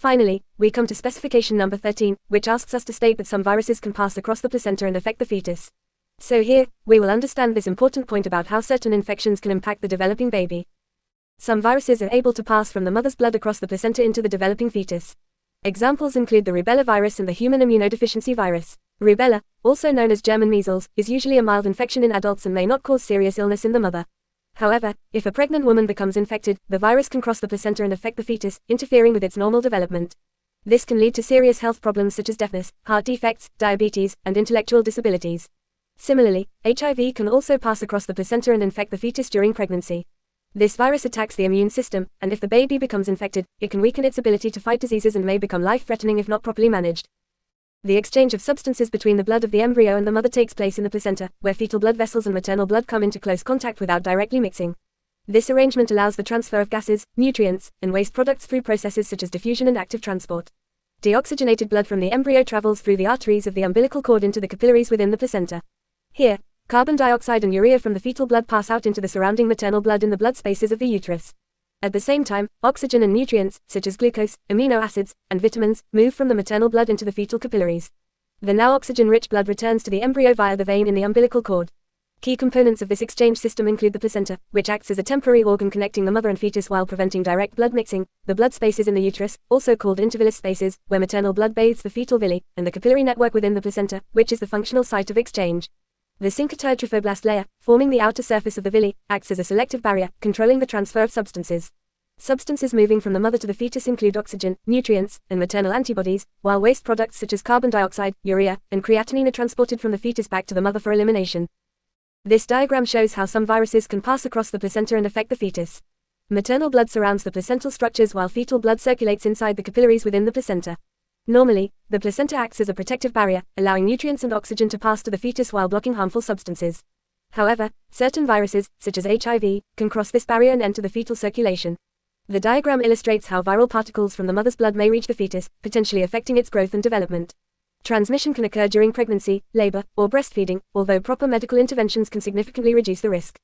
Finally, we come to specification number 13, which asks us to state that some viruses can pass across the placenta and affect the fetus. So here, we will understand this important point about how certain infections can impact the developing baby. Some viruses are able to pass from the mother's blood across the placenta into the developing fetus. Examples include the rubella virus and the human immunodeficiency virus. Rubella, also known as German measles, is usually a mild infection in adults and may not cause serious illness in the mother. However, if a pregnant woman becomes infected, the virus can cross the placenta and affect the fetus, interfering with its normal development. This can lead to serious health problems such as deafness, heart defects, diabetes, and intellectual disabilities. Similarly, HIV can also pass across the placenta and infect the fetus during pregnancy. This virus attacks the immune system, and if the baby becomes infected, it can weaken its ability to fight diseases and may become life-threatening if not properly managed. The exchange of substances between the blood of the embryo and the mother takes place in the placenta, where fetal blood vessels and maternal blood come into close contact without directly mixing. This arrangement allows the transfer of gases, nutrients, and waste products through processes such as diffusion and active transport. Deoxygenated blood from the embryo travels through the arteries of the umbilical cord into the capillaries within the placenta. Here, carbon dioxide and urea from the fetal blood pass out into the surrounding maternal blood in the blood spaces of the uterus. At the same time, oxygen and nutrients, such as glucose, amino acids, and vitamins, move from the maternal blood into the fetal capillaries. The now oxygen-rich blood returns to the embryo via the vein in the umbilical cord. Key components of this exchange system include the placenta, which acts as a temporary organ connecting the mother and fetus while preventing direct blood mixing, the blood spaces in the uterus, also called intervillous spaces, where maternal blood bathes the fetal villi, and the capillary network within the placenta, which is the functional site of exchange. The synchrotide trophoblast layer, forming the outer surface of the villi, acts as a selective barrier, controlling the transfer of substances. Substances moving from the mother to the fetus include oxygen, nutrients, and maternal antibodies, while waste products such as carbon dioxide, urea, and creatinine are transported from the fetus back to the mother for elimination. This diagram shows how some viruses can pass across the placenta and affect the fetus. Maternal blood surrounds the placental structures while fetal blood circulates inside the capillaries within the placenta. Normally, the placenta acts as a protective barrier, allowing nutrients and oxygen to pass to the fetus while blocking harmful substances. However, certain viruses, such as HIV, can cross this barrier and enter the fetal circulation. The diagram illustrates how viral particles from the mother's blood may reach the fetus, potentially affecting its growth and development. Transmission can occur during pregnancy, labor, or breastfeeding, although proper medical interventions can significantly reduce the risk.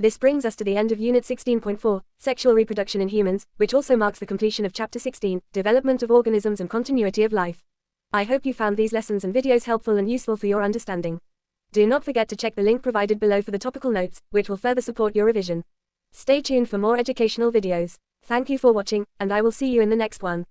This brings us to the end of Unit 16.4, Sexual Reproduction in Humans, which also marks the completion of Chapter 16, Development of Organisms and Continuity of Life. I hope you found these lessons and videos helpful and useful for your understanding. Do not forget to check the link provided below for the topical notes, which will further support your revision. Stay tuned for more educational videos. Thank you for watching, and I will see you in the next one.